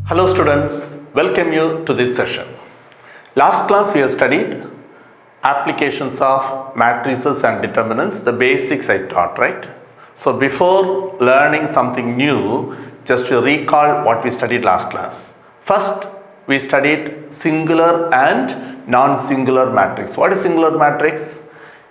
Hello students, welcome you to this session. Last class we have studied applications of matrices and determinants, the basics I taught, right? So before learning something new, just to recall what we studied last class. First, we studied singular and non-singular matrix. What is singular matrix?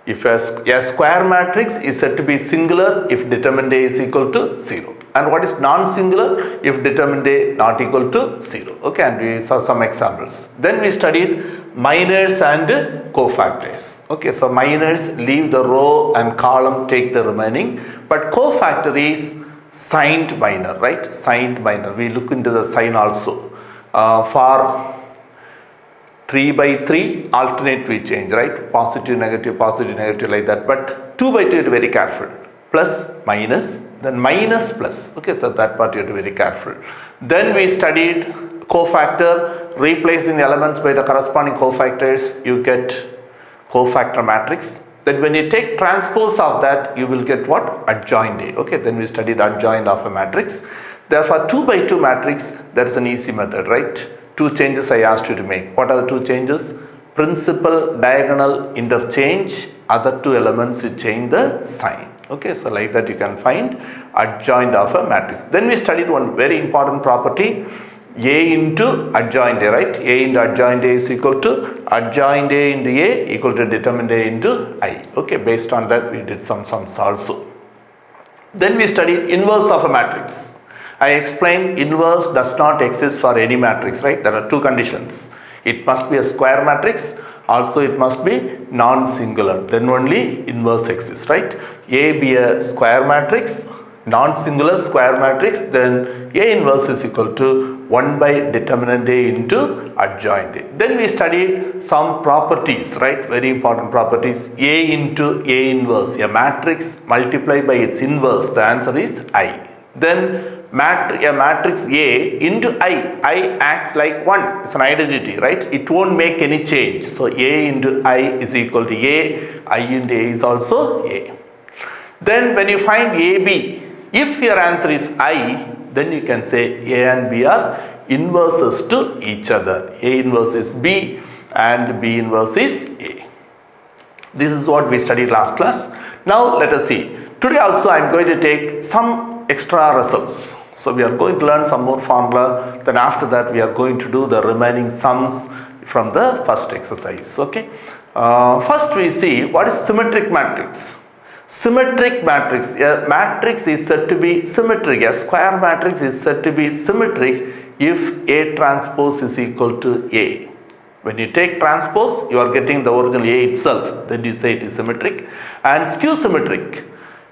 If a square matrix is said to be singular if determinant A is equal to 0. And what is non-singular if determinant A not equal to 0. Okay, and we saw some examples. Then we studied minors and cofactors. Okay, so minors leave the row and column, take the remaining. But cofactor is signed minor, right? Signed minor. We look into the sign also. For 3 by 3 alternate we change, right? Positive, negative like that. But 2 by 2 you are very careful. Plus, minus, then minus, plus. Okay, so that part you have to be very careful. Then we studied cofactor, replacing the elements by the corresponding cofactors, you get cofactor matrix. Then when you take transpose of that, you will get what? Adjoint A. Okay, then we studied adjoint of a matrix. Therefore, 2 by 2 matrix, there is an easy method, right? 2 changes I asked you to make. What are the 2 changes? Principal, diagonal, interchange. Other 2 elements you change the sign. Okay, so like that you can find adjoint of a matrix. Then we studied one very important property, A into adjoint A, right? A into adjoint A is equal to adjoint A into A equal to determinant A into I. Okay, based on that we did some sums also. Then we studied inverse of a matrix. I explained inverse does not exist for any matrix, right? There are 2 conditions. It must be a square matrix, also it must be non-singular, then only inverse exists, right? A be a square matrix, non-singular square matrix, then A inverse is equal to 1 by determinant A into adjoint A. Then we studied some properties, right? Very important properties. A into A inverse, a matrix multiplied by its inverse, the answer is I. Then a matrix A into I acts like 1, it's an identity, right? It won't make any change. So A into I is equal to A, I into A is also A. Then when you find AB, if your answer is I, then you can say A and B are inverses to each other. A inverse is B and B inverse is A. This is what we studied last class. Now let us see. Today also I am going to take some extra results. So we are going to learn some more formula. Then after that we are going to do the remaining sums from the first exercise. Okay. First we see what is symmetric matrix. Symmetric matrix. A matrix is said to be symmetric. A square matrix is said to be symmetric if A transpose is equal to A. When you take transpose, you are getting the original A itself. Then you say it is symmetric. And skew symmetric.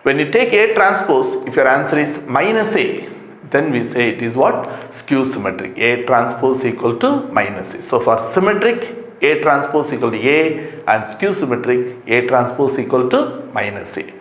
When you take A transpose, if your answer is minus A, then we say it is what? Skew symmetric. A transpose equal to minus A. So for symmetric, A transpose equal to A, and skew symmetric, A transpose equal to minus A.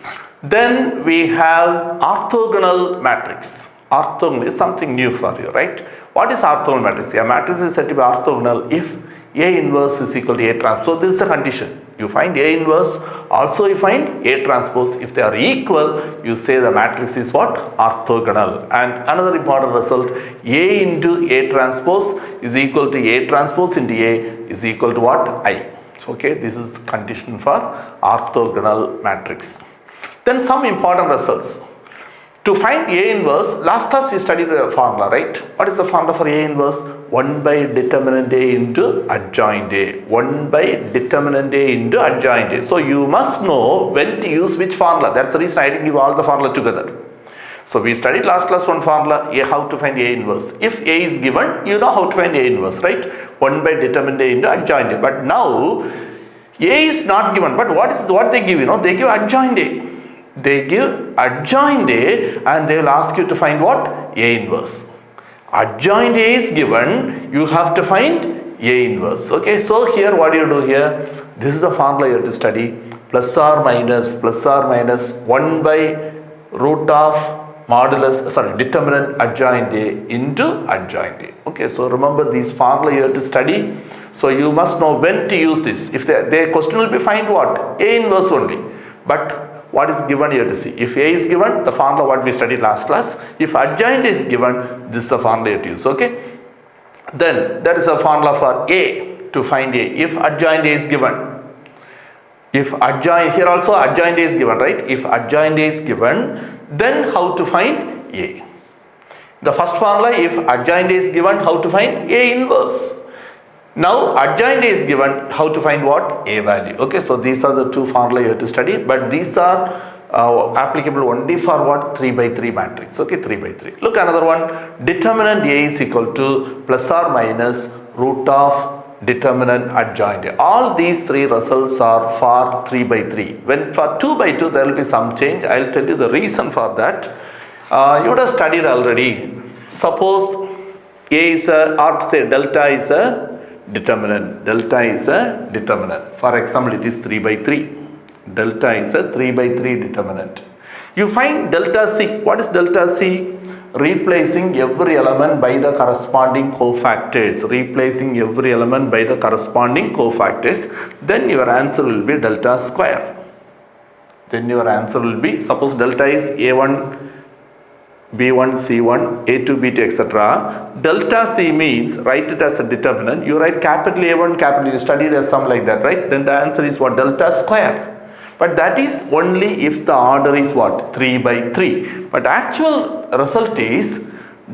Then we have orthogonal matrix. Orthogonal is something new for you, right? What is orthogonal matrix? A matrix is said to be orthogonal if A inverse is equal to A transpose. So this is a condition. You find A inverse, also you find A transpose. If they are equal, you say the matrix is what? Orthogonal. And another important result, A into A transpose is equal to A transpose into A is equal to what? I. Okay, this is condition for orthogonal matrix. Then some important results. To find A inverse, last class we studied a formula, right? What is the formula for A inverse? 1 by determinant A into adjoint A. 1 by determinant A into adjoint A. So you must know when to use which formula. That's the reason I didn't give all the formula together. So we studied last class one formula, how to find A inverse. If A is given, you know how to find A inverse, right? 1 by determinant A into adjoint A. But now, A is not given. But what they give? They give adjoint A. They give adjoint A and they will ask you to find what? A inverse. Adjoint A is given, you have to find A inverse. Okay, so here what do you do here? This is the formula you have to study. Plus or minus 1 by root of determinant adjoint A into adjoint A. Okay, so remember these formula you have to study. So you must know when to use this. If the question will be find what? A inverse only. But what is given here to see? If A is given, the formula what we studied last class. If adjoint is given, this is the formula you have to use. Okay. Then there is a formula for A to find A. If adjoint A is given, if adjoint, here also adjoint A is given, right? If adjoint A is given, then how to find A? The first formula, if adjoint A is given, how to find A inverse? Now adjoint A is given, how to find what? A value. Okay, so these are the two formula you have to study, but these are applicable only for what? 3 by 3 matrix. Okay, 3 by 3. Look, another one. Determinant A is equal to plus or minus root of determinant adjoint A. All these three results are for 3 by 3. When for 2 by 2 there will be some change. I will tell you the reason for that. You would have studied already. Suppose A is a, or say delta is a determinant. Delta is a determinant. For example, it is 3 by 3. Delta is a 3 by 3 determinant. You find delta C. What is delta C? Replacing every element by the corresponding cofactors. Replacing every element by the corresponding cofactors. Then your answer will be delta square. Then your answer will be, suppose delta is A1, B1, C1, A2, B2, etc. Delta C means, write it as a determinant. You write capital A1, capital, you studied as some like that, right? Then the answer is what? Delta square. But that is only if the order is what? 3 by 3. But actual result is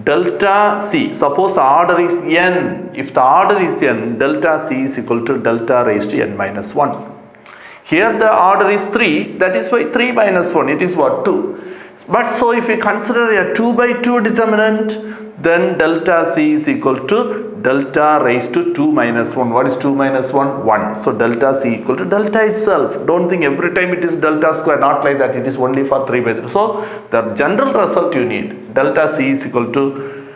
delta C. Suppose the order is n. If the order is n, delta C is equal to delta raised to n minus 1. Here the order is 3. That is why 3 minus 1. It is what? 2. But so if we consider a 2 by 2 determinant, then delta C is equal to delta raised to 2 minus 1. What is 2 minus 1? 1. So delta C equal to delta itself. Don't think every time it is delta square. Not like that. It is only for 3 by 3. So the general result you need, delta C is equal to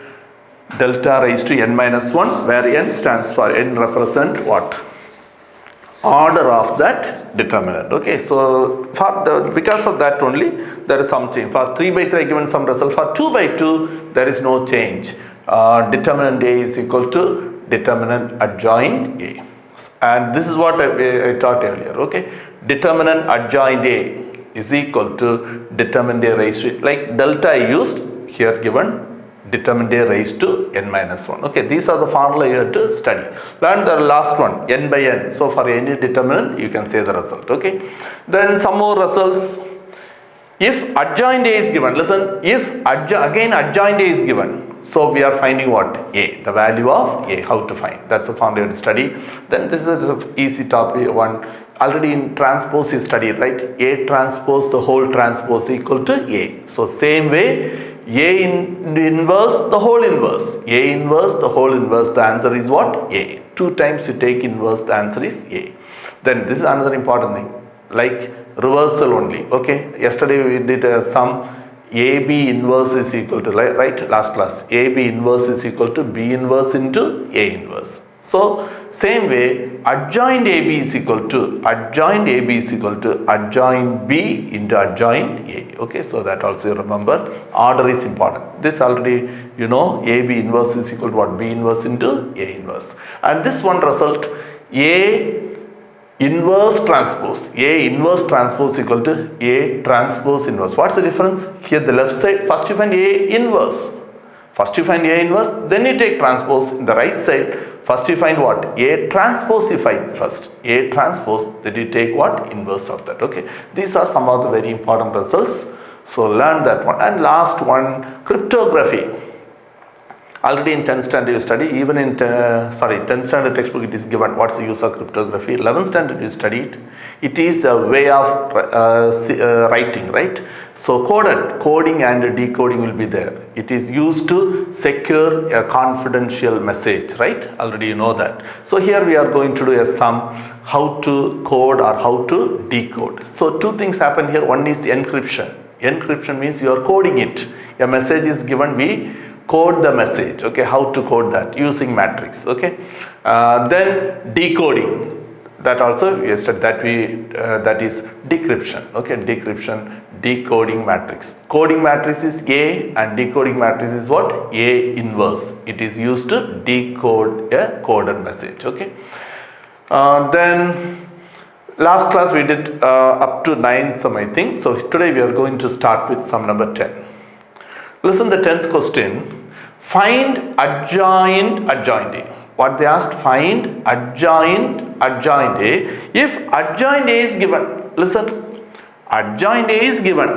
delta raised to n minus 1, where n stands for, n represent what? Order of that determinant. Okay, so for the, because of that only there is some change. For 3 by 3 given some result. For 2 by 2 there is no change. Determinant A is equal to determinant adjoint A, and this is what I taught earlier. Okay, determinant adjoint A is equal to determinant A raised to, like delta I used here, given determinant A raised to n minus 1. Okay, these are the formula you have to study. Learn the last one, n by n. So for any determinant you can say the result. Okay, then some more results. If adjoint A is given, listen, if again adjoint A is given, so we are finding what? A, the value of A, how to find. That's the formula you have to study. Then this is an easy topic one. Already in transpose you studied, right? A transpose, the whole transpose equal to A. So same way, A inverse, the whole inverse. A inverse, the whole inverse, the answer is what? A. 2 times you take inverse, the answer is A. Then this is another important thing, like reversal only. Okay, yesterday we did some AB inverse is equal to, right, last class, AB inverse is equal to B inverse into A inverse. So same way, adjoint AB is equal to adjoint B into adjoint A. Okay, so that also you remember, order is important. This already you know, AB inverse is equal to what? B inverse into A inverse. And this one result, A inverse transpose, A inverse transpose equal to A transpose inverse. What's the difference? Here the left side, first you find A inverse. First you find A inverse, then you take transpose. In the right side, first you find what? A transpose you find first. A transpose, then you take what? Inverse of that. Okay. These are some of the very important results. So learn that one. And last one, cryptography. Already in 10th standard you study, even in 10th standard textbook it is given what's the use of cryptography. 11th standard you studied. It is a way of writing, right? So coding and decoding will be there. It is used to secure a confidential message, right? Already you know that. So here we are going to do a sum, how to code or how to decode. So 2 things happen here. One is encryption. Encryption means you are coding it. A message is given, we code the message. Okay, how to code that? Using matrix. Okay, then decoding. That also yesterday that is decryption. Okay, decryption, decoding matrix. Coding matrix is A and decoding matrix is what? A inverse. It is used to decode a coded message. Okay. Then last class we did up to 9 sum, I think. So today we are going to start with sum number 10. Listen the 10th question. Find adjoint adjoint A. What they asked? Find adjoint adjoint A. If adjoint A is given, listen, adjoint A is given,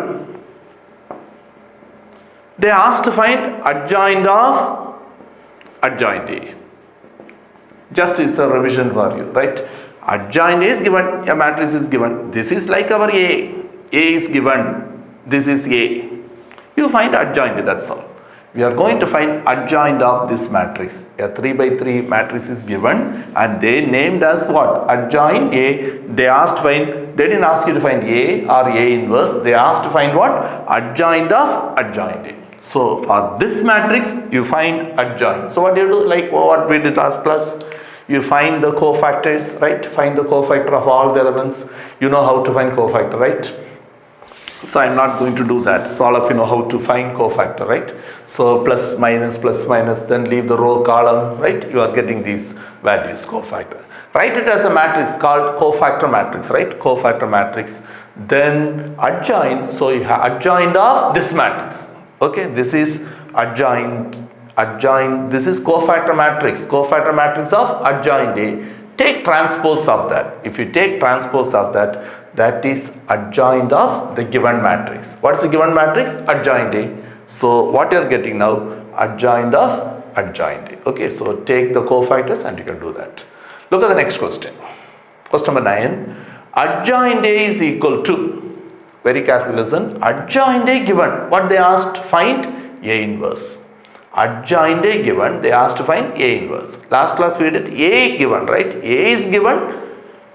they asked to find adjoint of adjoint A. Just it's a revision for you, right? Adjoint A is given, a matrix is given. This is like our A. A is given. This is A. You find adjoint, that's all. We are going to find adjoint of this matrix. A 3 by 3 matrix is given and they named as what? Adjoint A. They asked to find, they didn't ask you to find A or A inverse. They asked to find what? Adjoint of adjoint A. So for this matrix, you find adjoint. So what do you do? Like what we did last class? You find the cofactors, right? Find the cofactor of all the elements. You know how to find cofactor, right? So I'm not going to do that. So all of you know how to find cofactor, right? So plus minus, then leave the row column, right? You are getting these values, cofactor. Write it as a matrix called cofactor matrix, right? Cofactor matrix. Then adjoint, so you have adjoint of this matrix. Okay, this is adjoint, this is cofactor matrix of adjoint A. Take transpose of that. If you take transpose of that, that is adjoint of the given matrix. What is the given matrix? Adjoint A. So what you are getting now? Adjoint of adjoint A. Okay, so take the cofactors and you can do that. Look at the next question. Question number 9. Adjoint A is equal to, very carefully listen, adjoint A given. What they asked? Find A inverse. Adjoint A given, they asked to find A inverse. Last class we did A given, right? A is given,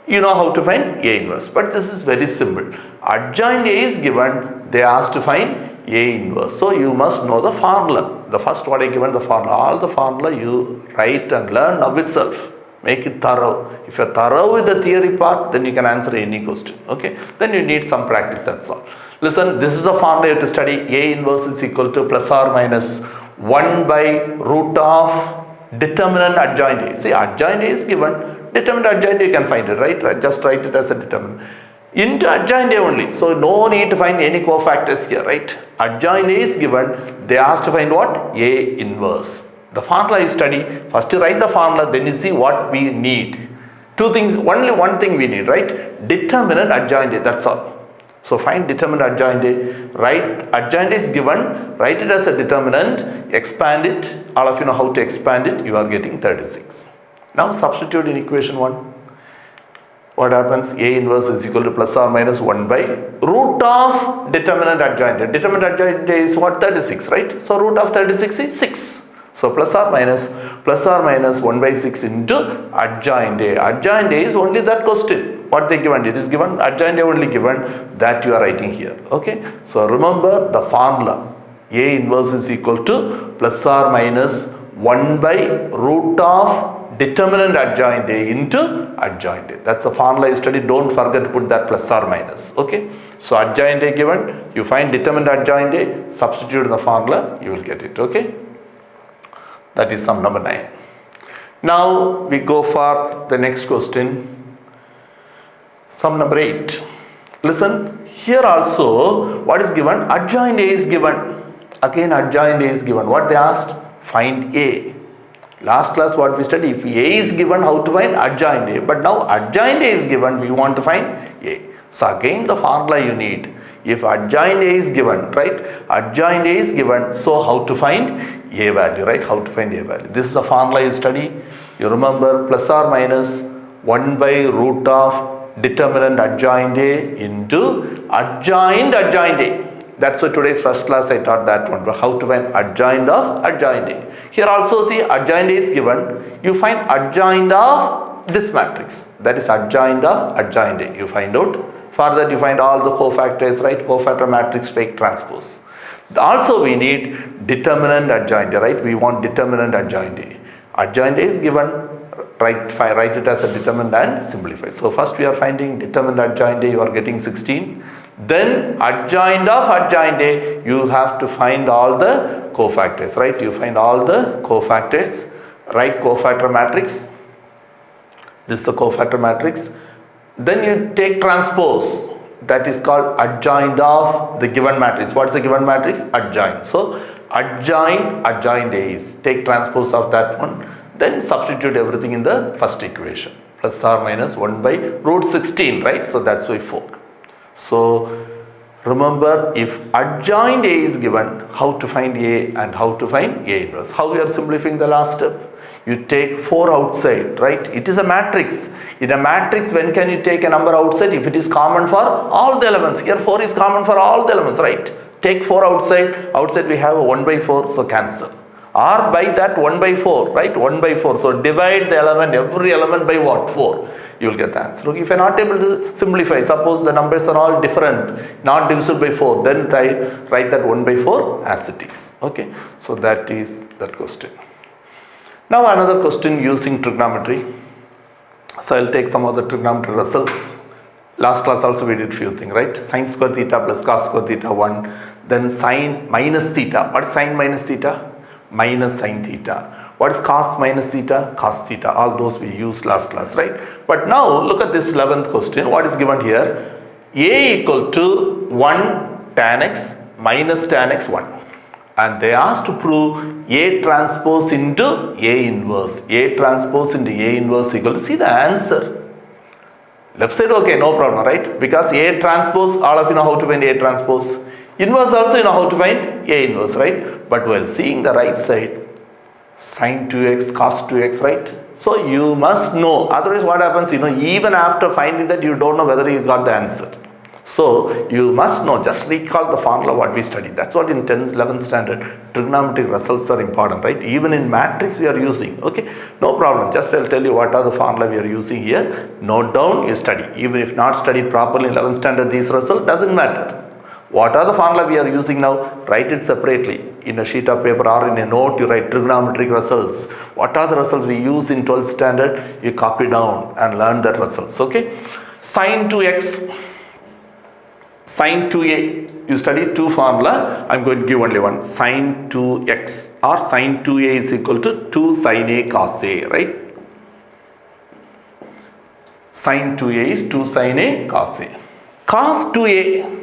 you know how to find A inverse. But this is very simple. Adjoint A is given, they asked to find A inverse. So you must know the formula. The first what I given the formula. All the formula you write and learn now itself. Make it thorough. If you are thorough with the theory part, then you can answer any question. Okay? Then you need some practice, that's all. Listen, this is a formula you have to study. A inverse is equal to plus or minus 1 by root of determinant adjoint A. See, adjoint A is given, determinant adjoint A you can find it, right? Just write it as a determinant. Into adjoint A only. So no need to find any cofactors here, right? Adjoint A is given, they asked to find what? A inverse. The formula you study, first you write the formula, then you see what we need. Two things, only one thing we need, right? Determinant adjoint A, that's all. So find determinant adjoint A, write adjoint is given, write it as a determinant, expand it, all of you know how to expand it, you are getting 36. Now substitute in equation 1. What happens? A inverse is equal to plus or minus 1 by root of determinant adjoint A. Determinant adjoint A is what? 36, right? So root of 36 is 6. So plus or minus 1 by 6 into adjoint A. Adjoint A is only that question. What they given? It is given, adjoint A only given, that you are writing here. Okay. So remember the formula. A inverse is equal to plus or minus 1 by root of determinant adjoint A into adjoint A. That's the formula you study. Don't forget to put that plus or minus. Okay. So adjoint A given, you find determinant adjoint A, substitute the formula, you will get it. Okay. That is sum number 9. Now we go for the next question. Sum number 8. Listen, here also what is given? Adjoint A is given. Again adjoint A is given. What they asked? Find A. Last class what we studied, if A is given, how to find adjoint A. But now adjoint A is given, we want to find A. So again the formula you need. If adjoint A is given, right? Adjoint A is given, so how to find A value, right? How to find A value. This is the formula you study. You remember plus or minus 1 by root of determinant adjoint A into adjoint A. That's why today's first class I taught that one. But how to find adjoint of adjoint A. Here also see adjoint A is given. You find adjoint of this matrix. That is adjoint of adjoint A. You find out. For that you find all the cofactors, right? Cofactor matrix, take transpose. Also we need determinant adjoint A, right? We want determinant adjoint A. Adjoint A is given, write it as a determinant and simplify. So first we are finding determinant adjoint A, you are getting 16. Then adjoint of adjoint A, you have to find all the cofactors, right? You find all the cofactors, write cofactor matrix. This is the cofactor matrix. Then you take transpose, that is called adjoint of the given matrix. What is the given matrix? Adjoint. So adjoint A is, take transpose of that one, then substitute everything in the first equation, plus or minus 1 by root 16, right? So that's why 4. So remember, if adjoint A is given, how to find A and how to find A inverse. How we are simplifying the last step? You take 4 outside, right? It is a matrix. In a matrix, when can you take a number outside? If it is common for all the elements. Here 4 is common for all the elements, right? Take 4 outside. Outside we have a 1 by 4, so cancel. Or by that 1 by 4, right? 1 by 4. So divide the element, every element by what? 4. You will get the answer. Okay, if you are not able to simplify, suppose the numbers are all different, not divisible by 4, then write that 1 by 4 as it is. Okay, so that is that question. Now another question using trigonometry. So I will take some of the trigonometry results. Last class also we did few things, right? Sin square theta plus cos square theta 1. Then sin minus theta. What is sin minus theta? Minus sin theta. What is cos minus theta? Cos theta. All those we used last class, right? But now look at this 11th question. What is given here? A equal to 1 tan x minus tan x 1. And they asked to prove A transpose into A inverse. A transpose into A inverse equal to, see the answer. Left side, okay, no problem, right? Because A transpose, all of you know how to find A transpose. Inverse also you know how to find A inverse, right? But while seeing the right side, sin 2x, cos 2x, right? So you must know, otherwise what happens, even after finding that you don't know whether you got the answer. So you must know, just recall the formula what we studied. That's what in 10th, 11th standard, trigonometric results are important, right? Even in matrix we are using, okay? No problem, just I'll tell you what are the formula we are using here. Note down, you study. Even if not studied properly in 11th standard, these results doesn't matter. What are the formula we are using now? Write it separately in a sheet of paper or in a note. You write trigonometric results. What are the results we use in 12th standard? You copy down and learn the results, okay? Sin 2x, sin 2a, you study two formula. I'm going to give only one. Sin 2x or sin 2a is equal to 2 sin a cos a, right? Sin 2a is 2 sin a cos a. Cos 2a,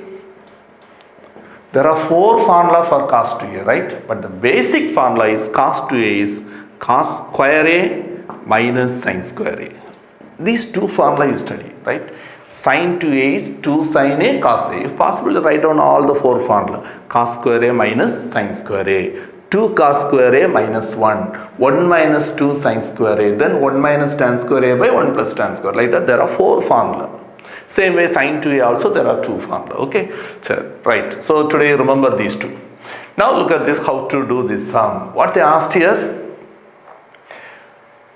there are 4 formula for cos 2a, right? But the basic formula is cos 2a is cos square a minus sin square a. These two formula you study, right? Sin 2a is 2 sin a cos a. If possible, to write down all the 4 formula. Cos square a minus sin square a. 2 cos square a minus 1. 1 minus 2 sin square a. Then 1 minus tan square a by 1 plus tan square. Like that, there are 4 formula. Same way sin 2a also there are 2 formula. Okay, so, right. So today remember these 2. Now look at this, how to do this sum. What they asked here?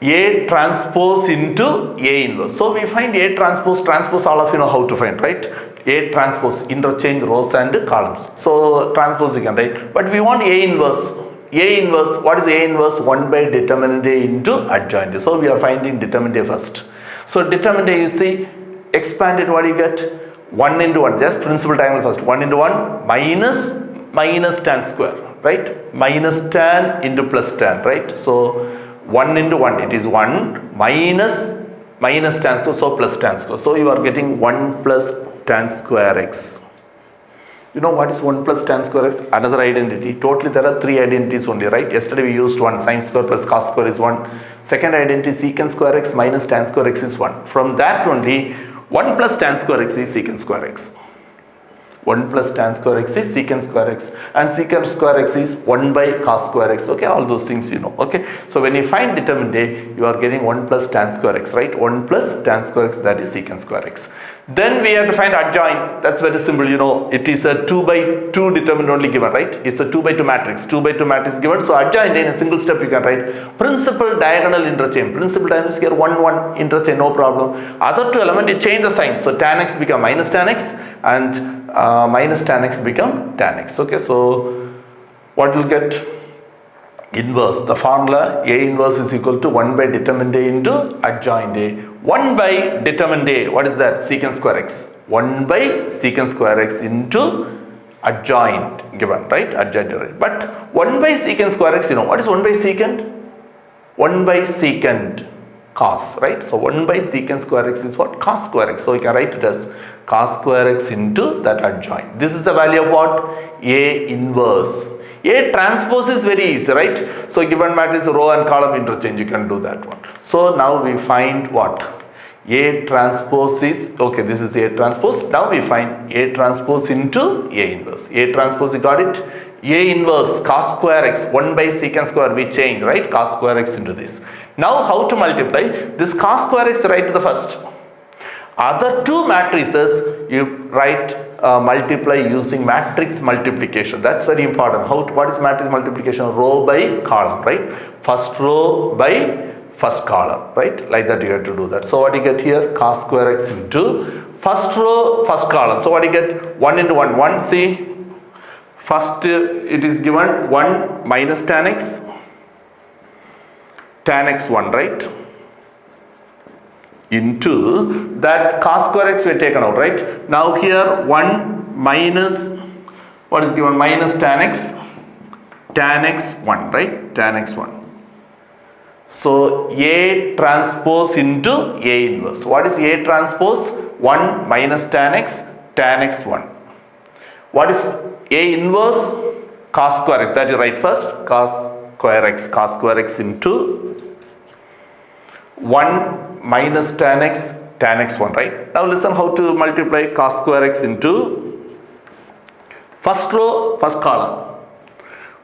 A transpose into A inverse. So we find A transpose, all of you know how to find, right? A transpose, interchange rows and columns. So transpose you can write. But we want A inverse. A inverse, what is A inverse? 1 by determinant A into adjoint A. So we are finding determinant A first. So determinant A, you see, expanded, what do you get? 1 into 1, just principal triangle first. 1 into 1 minus tan square, right? Minus tan into plus tan, right? So 1 into 1, it is 1 minus tan square, so plus tan square. So you are getting 1 plus tan square x. You know what is 1 plus tan square x? Another identity. Totally there are 3 identities only, right? Yesterday we used 1, sin square plus cos square is 1. Second identity, secant square x minus tan square x is 1. From that only, 1 plus tan square x is secant square x. 1 plus tan square x is secant square x, and secant square x is 1 by cos square x. Okay, all those things you know. Okay, so when you find determinant A, you are getting 1 plus tan square x, right? 1 plus tan square x, that is secant square x. Then we have to find adjoint. That's very simple, you know. It is a 2 by 2 determinant only given, right? It's a 2 by 2 matrix. 2 by 2 matrix given. So adjoint in a single step you can write principal diagonal interchange. Principal diagonal is here 1 1 interchange, no problem. Other 2 element you change the sign. So tan x become minus tan x, and minus tan x become tan x. Okay, so what will get? Inverse. The formula A inverse is equal to 1 by determinant A into adjoint A. 1 by determinant A, what is that? Secant square x. 1 by secant square x into adjoint given, right? Adjoint, right? But 1 by secant square x, you know, what is 1 by secant? 1 by secant cos, right? So 1 by secant square x is what? Cos square x. So you can write it as cos square x into that adjoint. This is the value of what? A inverse. A transpose is very easy, right? So given matrix row and column interchange, you can do that one. So now we find what? A transpose is, okay, this is A transpose. Now we find A transpose into A inverse. A transpose, you got it? A inverse cos square x, 1 by secant square, we change, right? Cos square x into this. Now how to multiply? This cos square x right to the first. Other two matrices you write multiply using matrix multiplication. That's very important. What is matrix multiplication? Row by column, right? First row by first column, right? Like that you have to do that. So what you get here? Cos square x into first row, first column. So what you get? 1 into 1. 1, see, first it is given 1 minus tan x 1, right? Into that cos square x we have taken out, right? Now here 1 minus, what is given? Minus tan x 1, right? Tan x 1. So A transpose into A inverse. What is A transpose? 1 minus tan x 1. What is A inverse? Cos square x. That you write first. Cos square x into 1 minus tan x 1, right? Now listen how to multiply cos square x into first row, first column.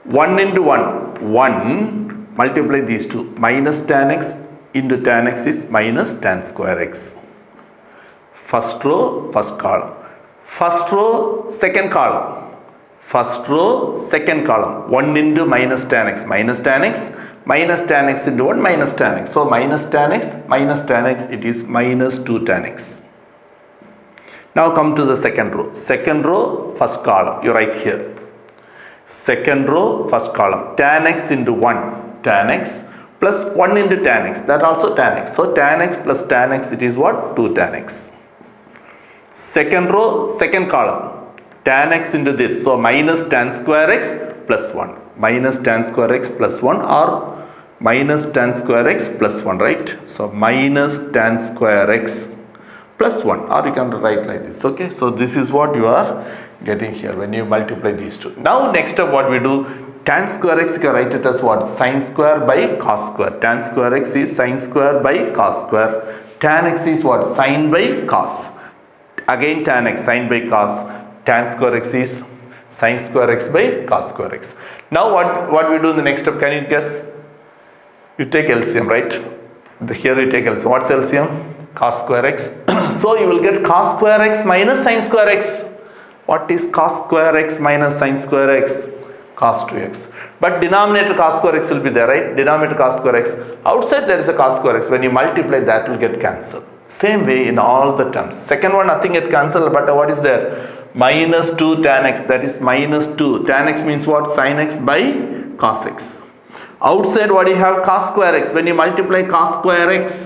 1 into 1. Multiply these two. Minus tan x into tan x is minus tan square x. First row, first column. First row, second column. First row, second column. 1 into minus tan x. Minus tan x into 1 minus tan x. So minus tan x, it is minus 2 tan x. Now come to the second row. Second row, first column. You write here. Second row, first column. Tan x into 1. Tan x plus 1 into tan x, that also tan x. So tan x plus tan x, it is what? 2 tan x. Second row, second column, tan x into this. So minus tan square x plus 1. Minus tan square x plus 1 or minus tan square x plus 1, right? So minus tan square x plus 1, or you can write like this, okay? So this is what you are getting here when you multiply these two. Now next step what we do? Tan square x, you can write it as what? Sin square by cos square. Tan square x is sin square by cos square. Tan x is what? Sin by cos. Again tan x, sin by cos. Tan square x is sin square x by cos square x. Now what we do in the next step? Can you guess? You take LCM, right? Here you take LCM. What's LCM? Cos square x. So you will get cos square x minus sin square x. What is cos square x minus sin square x? Cos 2x. But denominator cos square x will be there, right? Denominator cos square x. Outside there is a cos square x. When you multiply, that will get cancelled. Same way in all the terms. Second one, nothing get cancelled, but what is there? Minus 2 tan x. That is minus 2. Tan x means what? Sin x by cos x. Outside what do you have? Cos square x. When you multiply cos square x,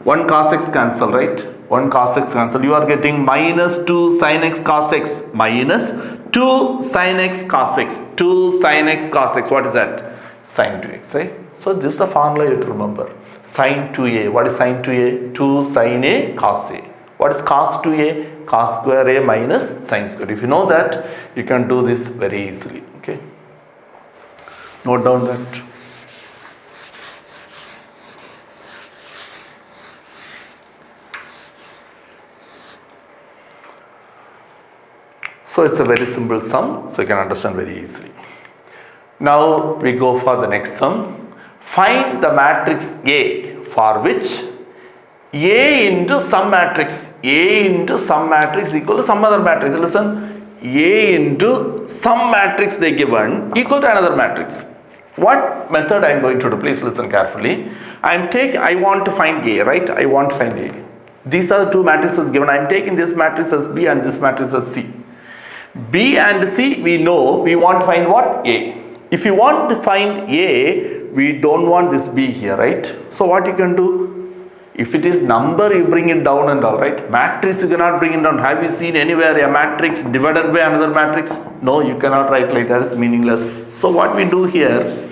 1 cos x cancel, right? 1 cos x cancel. You are getting minus 2 sin x cos x minus 2 sin x cos x. 2 sin x cos x. What is that? Sin 2x, right? So this is the formula you have to remember. Sin 2a. What is sin 2a? 2 sin a cos a. What is cos 2a? Cos square a minus sin square. If you know that, you can do this very easily. Okay. Note down that. So it's a very simple sum, so you can understand very easily. Now we go for the next sum. Find the matrix A for which A into some matrix, A into some matrix equal to some other matrix. Listen, A into some matrix they given equal to another matrix. What method I am going to do? Please listen carefully. I want to find A, right? I want to find A. These are the two matrices given. I am taking this matrix as B and this matrix as C. B and C we know, we want to find what? A. If you want to find A, we don't want this B here, right? So what you can do? If it is number, you bring it down and all, right? Matrix you cannot bring it down. Have you seen anywhere a matrix divided by another matrix? No, you cannot write like that. It's meaningless. So what we do here,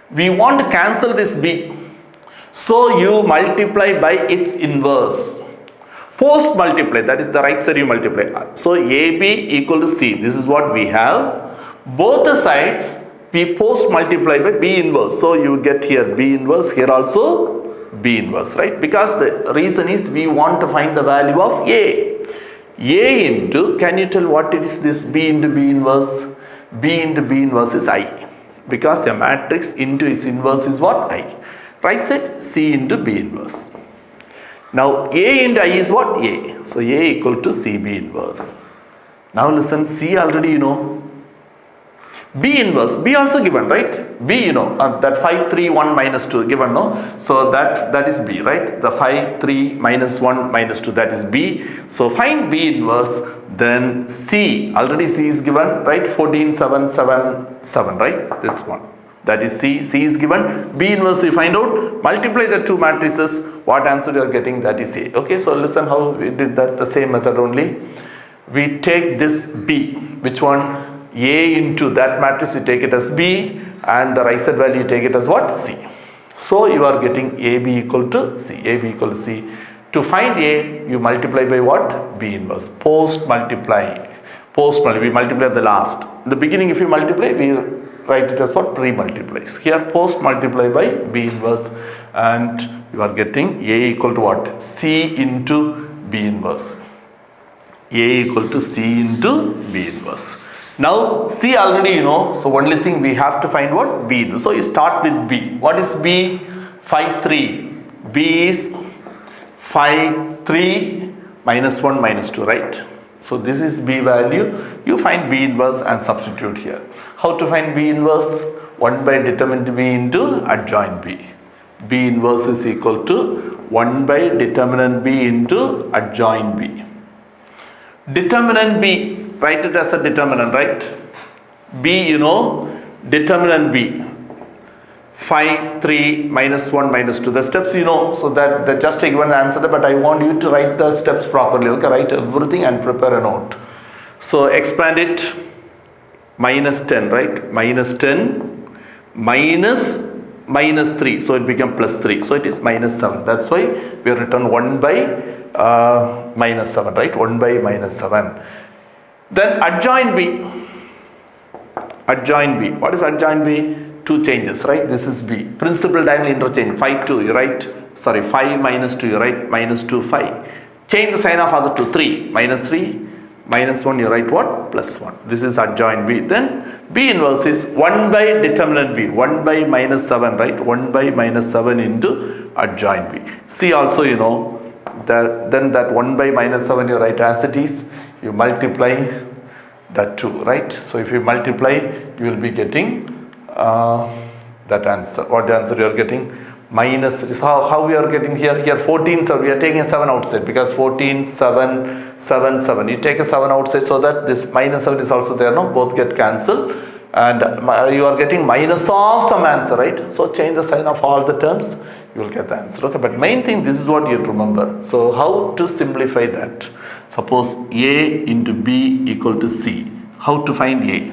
we want to cancel this B. So you multiply by its inverse. Post multiply, that is the right side you multiply. So AB equal to C. This is what we have. Both the sides we post multiply by B inverse. So you get here B inverse, here also B inverse, right? Because the reason is we want to find the value of A. A into, can you tell what is this B into B inverse? B into B inverse is I. Because a matrix into its inverse is what? I. Write it C into B inverse. Now A into I is what? A. So A equal to CB inverse. Now listen, C already you know. B inverse, B also given, right? B you know, that 5, 3, 1 minus 2 given, no? So that is B, right? The 5, 3 minus 1 minus 2, that is B. So find B inverse, then C, already C is given, right? 14, 7, 7, 7, right? This one. That is C. C is given. B inverse we find out. Multiply the two matrices. What answer you are getting? That is A. Okay, so listen how we did that. The same method only. We take this B. Which one? A into that matrix. You take it as B. And the right side value you take it as what? C. So you are getting AB equal to C. AB equal to C. To find A, you multiply by what? B inverse. Post multiply. Post multiply. We multiply the last. In the beginning, if you multiply, we write it as what? Pre-multiplies. Here post multiply by B inverse, and you are getting A equal to what? C into B inverse. A equal to C into B inverse. Now C already you know, so only thing we have to find what? B inverse. So you start with B. What is B? 5, 3. B is 5, 3 minus 1 minus 2, right? So this is B value. You find B inverse and substitute here. How to find B inverse? 1 by determinant B into adjoint B. B inverse is equal to 1 by determinant B into adjoint B. Determinant B, write it as a determinant, right? B you know, determinant B. 5, 3, minus 1, minus 2. The steps you know, so that just take one answer, but I want you to write the steps properly. Okay, write everything and prepare a note. So expand it, minus 10, right? Minus 10, minus 3. So it became plus 3. So it is minus 7. That's why we have written 1 by minus 7, right? 1 by minus 7. Then adjoint B. Adjoint B. What is adjoint B? Two changes, right? This is B. Principal diagonal interchange. 5, 2, you write, 5 minus 2, you write minus 2, 5. Change the sign of other two, 3, minus 3, minus 1, you write what? Plus 1. This is adjoint B. Then B inverse is 1 by determinant B. 1 by minus 7, right? 1 by minus 7 into adjoint B. C also, you know, then that 1 by minus 7, you write as it is. You multiply that 2, right? So if you multiply, you will be getting that answer. What the answer you are getting? Minus is how we are getting here 14, so we are taking a 7 outside, because 14, 7, 7, 7. You take a 7 outside so that this minus 7 is also there, no? Both get cancelled, and you are getting minus of some answer, right? So change the sign of all the terms, you will get the answer. Okay, but main thing, this is what you remember. So how to simplify that? Suppose A into B equal to C. How to find A?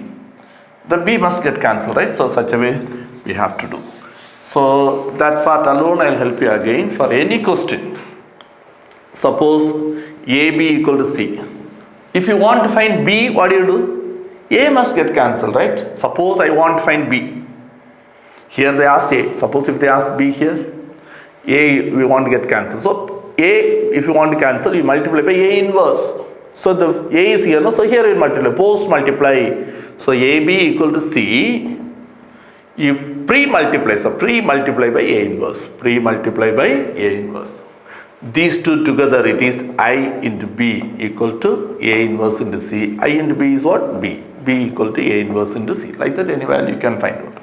The B must get cancelled, right? So such a way we have to do. So that part alone I'll help you again for any question. Suppose AB equal to C. If you want to find B, what do you do? A must get cancelled, right? Suppose I want to find B. Here they asked A. Suppose if they ask B here, A we want to get cancelled. So A, if you want to cancel, you multiply by A inverse. So the A is here, no? So here you multiply, post multiply. So AB equal to C, you pre-multiply, so pre-multiply by A inverse, pre-multiply by A inverse. These two together, it is I into B equal to A inverse into C. I into B is what? B. B equal to A inverse into C. Like that, any value you can find out.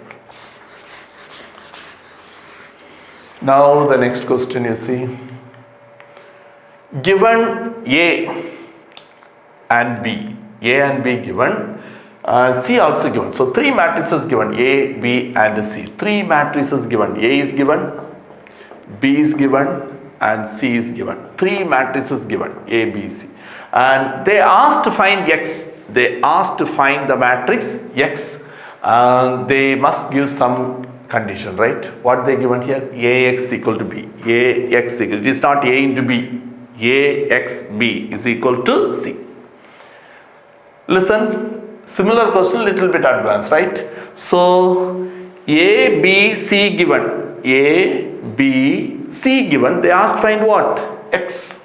Now the next question you see. Given A and B, A and B given, C also given. So three matrices given, A, B and C. Three matrices given. A is given, B is given and C is given. Three matrices given, A, B, C. And they asked to find X. They asked to find the matrix X. They must give some condition, right? What they given here? AX equal to B. AX equal, it is not A into B. AX B is equal to C. Listen, Similar question, little bit advanced, right? So A, B, C given. A, B, C given. They asked find what? X.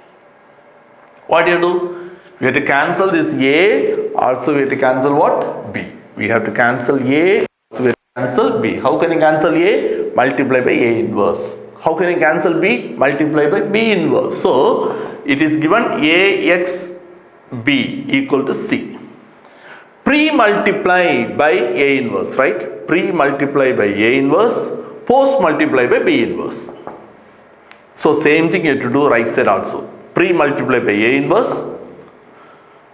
What do you do? We have to cancel this A. Also we have to cancel what? B. We have to cancel A. Also we have to cancel B. How can you cancel A? Multiply by A inverse. How can you cancel B? Multiply by B inverse. So it is given AX B equal to C. Pre-multiply by A inverse, right? Pre-multiply by A inverse, post-multiply by B inverse. So same thing you have to do right side also. Pre-multiply by A inverse,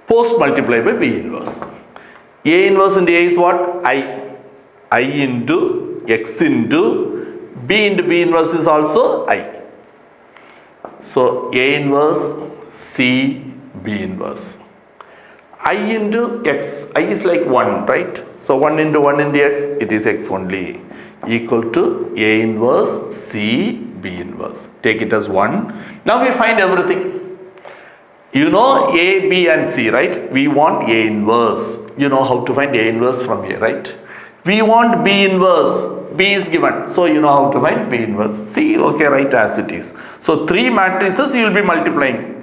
post-multiply by B inverse. A inverse into A is what? I. I into X into B inverse is also I. So A inverse, C, B inverse. I into X, I is like 1, right? So 1 into X, it is X only, equal to A inverse, C, B inverse. Take it as 1. Now we find everything. You know A, B and C, right? We want A inverse. You know how to find A inverse from here, right? We want B inverse. B is given. So you know how to find B inverse. C, okay, right as it is. So 3 matrices you will be multiplying.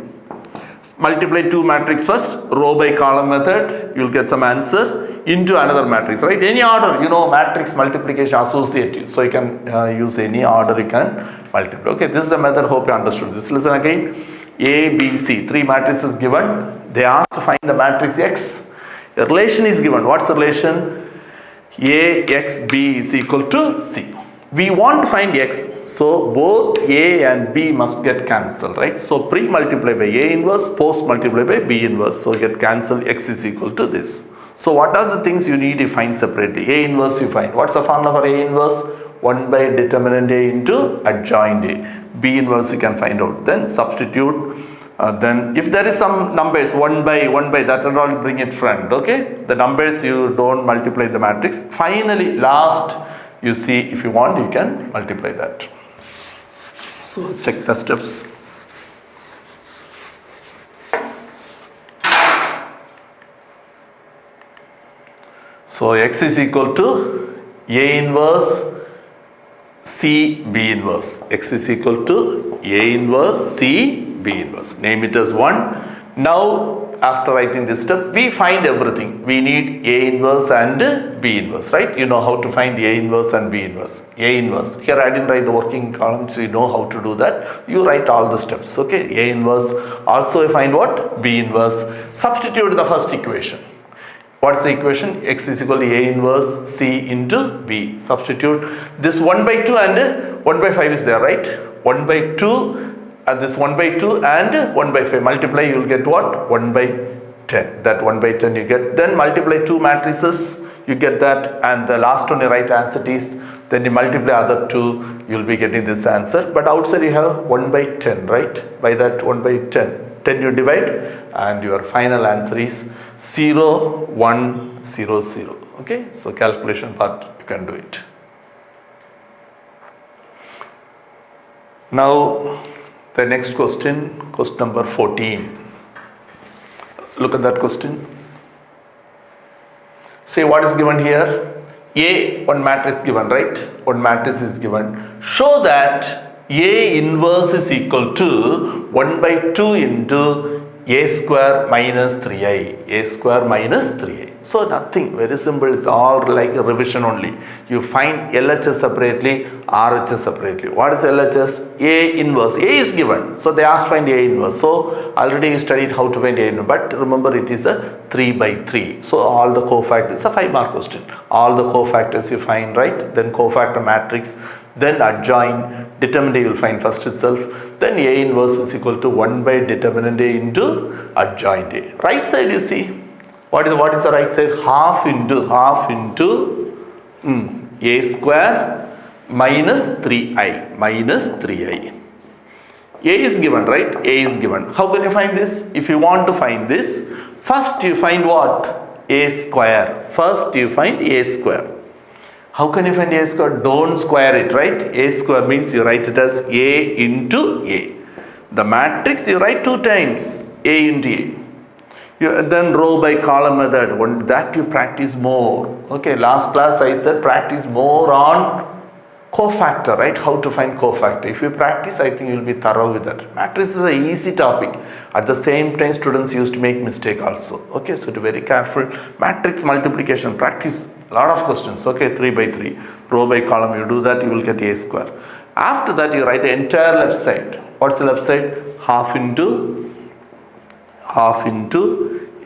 Multiply 2 matrix first, row by column method, you will get some answer into another matrix, right? Any order, you know, matrix multiplication associative. So you can use any order you can multiply. Okay, this is the method, hope you understood this. Listen again. A, B, C, 3 matrices given. They asked to find the matrix X. A relation is given. What's the relation? A, X, B is equal to C. We want to find X, so both A and B must get cancelled, right? So pre-multiply by A inverse, post-multiply by B inverse. So get cancelled, X is equal to this. So what are the things you need to find separately? A inverse you find. What's the formula for A inverse? 1 by determinant A into adjoint A. B inverse you can find out. Then substitute. Then if there is some numbers 1 by that will all bring it front. Okay, the numbers you don't multiply the matrix. Finally last you see, if you want you can multiply that. So check the steps. So X is equal to A inverse C B inverse. X is equal to A inverse C B inverse. Name it as 1. Now after writing this step, we find everything. We need A inverse and B inverse, right? You know how to find A inverse and B inverse. A inverse. Here I didn't write the working columns. You know how to do that. You write all the steps. Okay. A inverse. Also you find what? B inverse. Substitute the first equation. What's the equation? X is equal to A inverse C into B. Substitute. This 1 by 2 and 1 by 5 is there, right? 1 by 2. This 1 by 2 and 1 by 5 multiply, you will get what? 1 by 10. That 1 by 10 you get. Then multiply 2 matrices, you get that, and the last one you write as it is. Then you multiply other 2, you will be getting this answer. But outside you have 1 by 10, right? By that 1 by 10 you divide, and your final answer is 0, 1, 0, 0. Okay, so calculation part you can do it. Now the next question, question number 14. Look at that question. Say what is given here? A, one matrix given, right? One matrix is given. Show that A inverse is equal to 1 by 2 into A square minus 3i. A square minus 3i. So nothing, very simple. It's all like a revision only. You find LHS separately, RHS separately. What is LHS? A inverse. A is given. So they asked find A inverse. So already you studied how to find A inverse. But remember it is a 3 by 3. So all the cofactors, it's a 5-mark question. All the cofactors you find, right? Then cofactor matrix. Then adjoint, determinant A you will find first itself. Then A inverse is equal to 1 by determinant A into adjoint A. Right side you see. What is the right side? Half into A square minus 3i. Minus 3i. A is given, right? A is given. How can you find this? If you want to find this, first you find what? A square. First you find A square. How can you find A square? Don't square it, right? A square means you write it as A into A. The matrix you write 2 times. A into A. Then row by column method, that you practice more. Okay, last class I said practice more on cofactor, right? How to find cofactor. If you practice, I think you will be thorough with that. Matrix is an easy topic. At the same time, students used to make mistake also. Okay, so to be very careful. Matrix multiplication, practice a lot of questions. Okay, 3 by 3, row by column. You do that, you will get a square. After that, you write the entire left side. What's the left side? Half into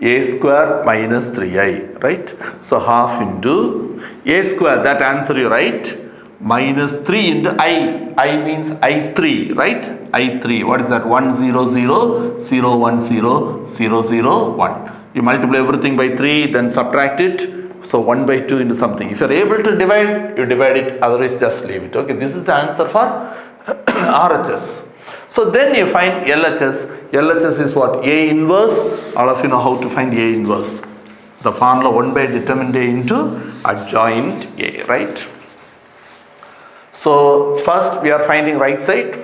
a square minus 3i, right? So half into a square, that answer you write, minus 3 into I means I3, right? I3, what is that? 1 0 0 0 1 0 0 0 1. You multiply everything by 3, then subtract it. So 1 by 2 into something. If you are able to divide, you divide it, otherwise just leave it. Okay, this is the answer for RHS. So then you find LHS. LHS is what? A inverse. All of you know how to find A inverse. The formula 1 by determinant A into adjoint A, right? So first we are finding right side.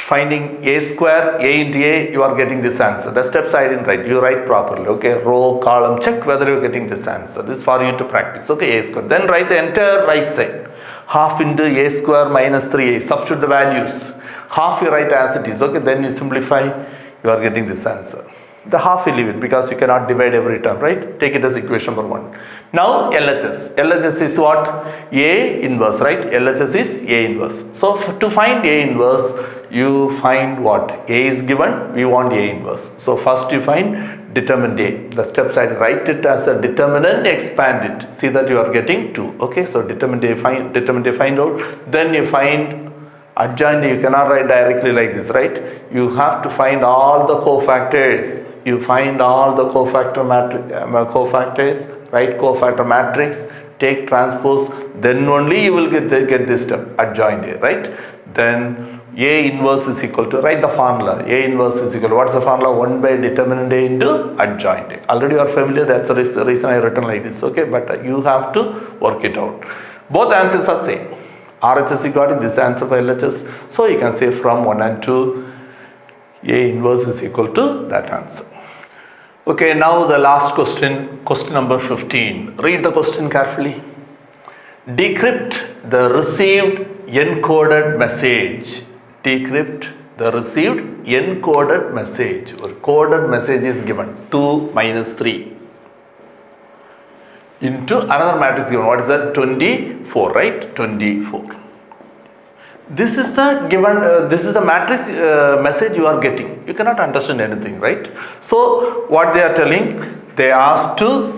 Finding A square, A into A, you are getting this answer. The steps I didn't write, you write properly. Okay, row, column, check whether you are getting this answer. This is for you to practice. Okay, A square. Then write the entire right side. Half into A square minus 3A. Substitute the values. Half you write as it is. Okay, then you simplify, you are getting this answer. The half you leave it because you cannot divide every term, right? Take it as equation number 1. Now LHS. LHS is what? A inverse, right? LHS is A inverse. So to find A inverse, you find what? A is given, we want A inverse. So first you find determinant A. The steps I write it as a determinant, expand it. See that you are getting 2. Okay, so determinant A find out. Then you find adjoint. You cannot write directly like this, right? You have to find all the cofactors. You find all the cofactors, right? Cofactor matrix, take transpose, then only you will get this step, adjoint A, right? Then A inverse is equal to, write the formula. A inverse is equal to, what's the formula? 1 by determinant A into adjoint A. Already you are familiar, that's the reason I written like this, okay? But you have to work it out. Both answers are same. RHS you got it, this answer for LHS. So you can say from 1 and 2, A inverse is equal to that answer. Okay, now the last question, question number 15. Read the question carefully. Decrypt the received encoded message. Decrypt the received encoded message, or coded message is given 2 minus 3 into another matrix given. What is that? 24, right? 24. This is the given, this is the matrix message you are getting. You cannot understand anything, right? So what they are telling, they asked to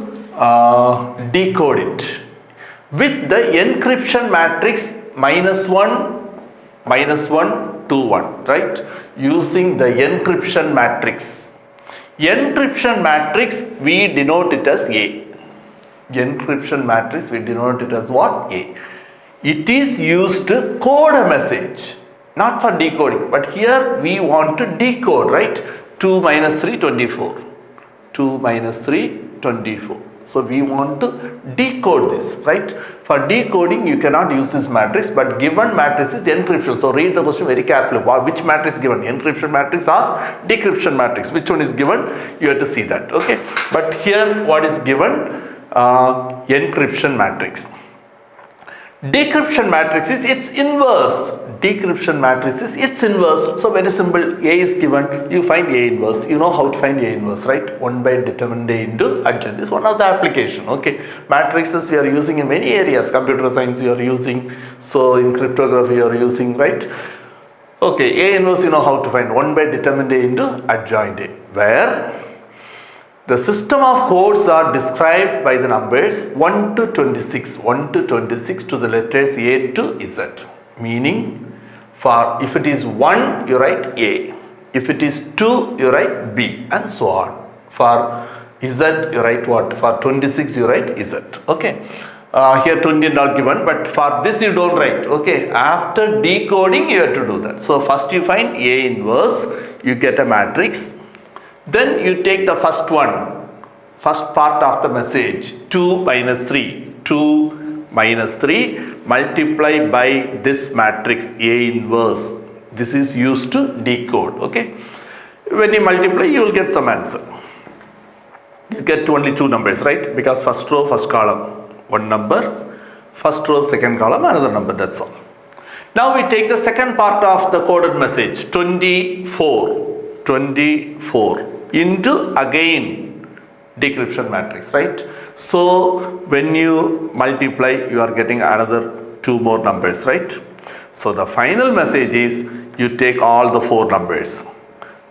decode it with the encryption matrix -1, -1, 2, 1, right? Using the encryption matrix. Encryption matrix, we denote it as A. Encryption matrix, we denote it as what? A. It is used to code a message, not for decoding, but here we want to decode, right? 2 minus 3, 24. 2 minus 3, 24. So we want to decode this, right? For decoding, you cannot use this matrix, but given matrix is encryption. So read the question very carefully. Which matrix is given? Encryption matrix or decryption matrix? Which one is given? You have to see that, okay? But here, what is given? Encryption matrix. Decryption matrix is its inverse. Decryption matrix is its inverse. So very simple. A is given. You find A inverse. You know how to find A inverse, right? 1 by determinant A into adjoint. This is one of the application. Okay. Matrices we are using in many areas. Computer science you are using. So in cryptography you are using, right? Okay. A inverse you know how to find. 1 by determinant A into adjoint A. Where the system of codes are described by the numbers 1 to 26, 1 to 26 to the letters A to Z. Meaning, for if it is 1, you write A. If it is 2, you write B, and so on. For Z, you write what? For 26, you write Z. Okay. Here 20 not given, but for this you don't write. Okay. After decoding, you have to do that. So first you find A inverse, you get a matrix. Then you take the first one, first part of the message, 2 minus 3, 2 minus 3, multiply by this matrix A inverse. This is used to decode, okay? When you multiply, you will get some answer. you get only two numbers, right? Because first row, first column, one number, first row, second column, another number, that's all. Now we take the second part of the coded message, 24 into again decryption matrix, right? So when you multiply, you are getting another two more numbers, right? So the final message is you take all the four numbers,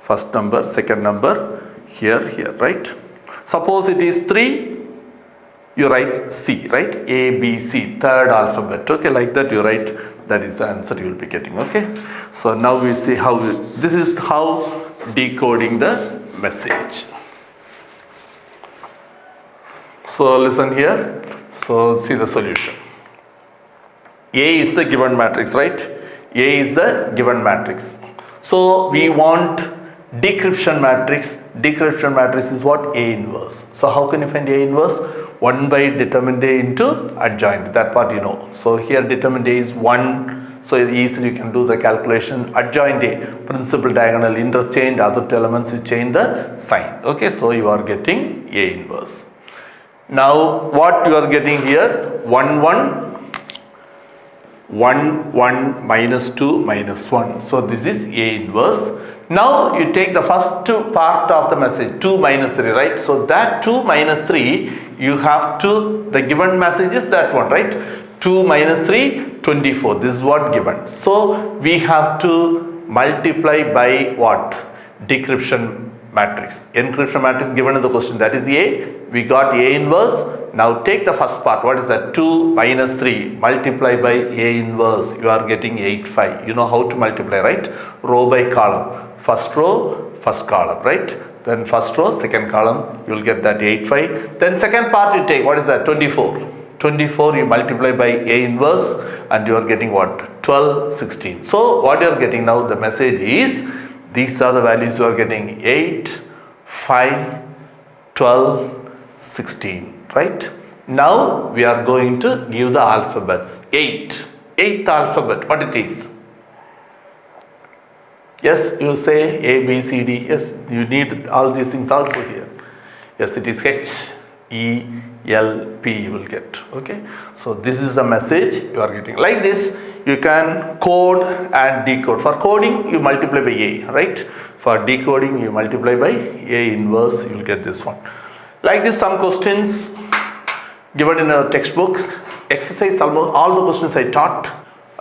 first number, second number, here, right? Suppose it is 3, you write C, right? A, B, C, third alphabet, okay? Like that you write, that is the answer you will be getting, okay? So now we see how, this is how decoding the message. So listen here, so see the solution. A is the given matrix, right? A is the given matrix. So we want decryption matrix. Decryption matrix is what? A inverse. So how can you find A inverse? 1 by determinant A into adjoint. That part you know. So here determinant A is 1. So easily you can do the calculation. Adjoint A, principal diagonal interchange, other two elements you change the sign. Okay, so you are getting A inverse. Now what you are getting here? 1, 1, minus 2, minus 1. So this is A inverse. Now you take the first part of the message, 2 minus 3, right? So that 2 minus 3, you have to, the given message is that one, right? 2 minus 3, 24. This is what given. So we have to multiply by what? Decryption matrix. Encryption matrix given in the question, that is A. We got A inverse. Now take the first part. What is that? 2 minus 3 multiply by A inverse. You are getting 8, 5. You know how to multiply, right? Row by column. First row, first column, right? Then first row, second column, you will get that 8, 5. Then second part you take, what is that? 24. 24 you multiply by A inverse and you are getting what? 12, 16. So what you are getting now, the message is, these are the values you are getting, 8, 5, 12, 16, right? Now we are going to give the alphabets. 8th alphabet, what it is? Yes, you say A, B, C, D. Yes, you need all these things also here. Yes, it is H, E, L, P you will get. Okay. So this is the message you are getting. Like this, you can code and decode. For coding, you multiply by A, right? For decoding, you multiply by A inverse, you will get this one. Like this, some questions given in a textbook, exercise almost all the questions I taught.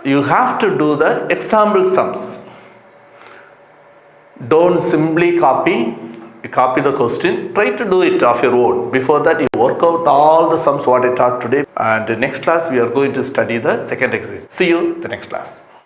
You have to do the example sums. Don't simply copy the question, try to do it of your own. Before that, you work out all the sums what I taught today. And the next class, we are going to study the second exercise. See you in the next class.